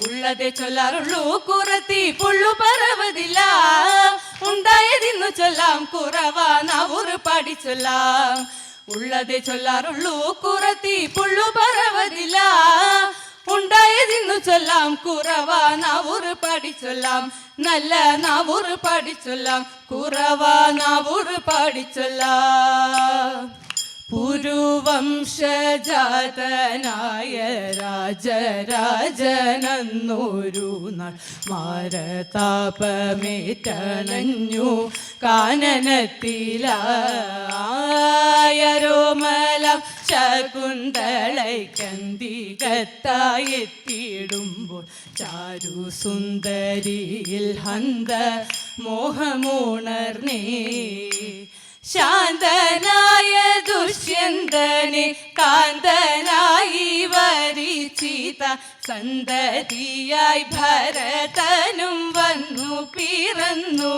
ഉള്ളതേ ചൊല്ലാറുള്ളൂ കുറത്തി പുള്ളു പറവതില്ല ഉണ്ടായതിന്നു ചൊല്ലാം കുറവാ നാവൂറ് പാടി ചൊല്ലാം ഉള്ളതേ ചൊല്ലാറുള്ളൂ കുറത്തി പുള്ളു പറവതില്ല ഉണ്ടായതിന്നു ചൊല്ലാം കുറവാ നാവൂറ് പാടി ചൊല്ലാം നല്ല നാവൂറ് പാടി ചൊല്ലാം കുറവാ നാവൂറ് പാടി ചൊല്ലാം പുരുവംശജാതനായ രാജരാജനന്നൊരു നാൾ മാരതാപമേറ്റണഞ്ഞു കാനനത്തിലായരോമലം ശകുന്തളൈക്കന്തികത്തായെത്തിയിടുമ്പോൾ ചാരു സുന്ദരിയിൽ ഹന്ത മോഹമുണർന്നേ ശാന്തനായ ദുഷ്യന്തനെ കാന്തനായി വരിച്ചിത സന്തതിയായി ഭരതനും വന്നു പിറന്നു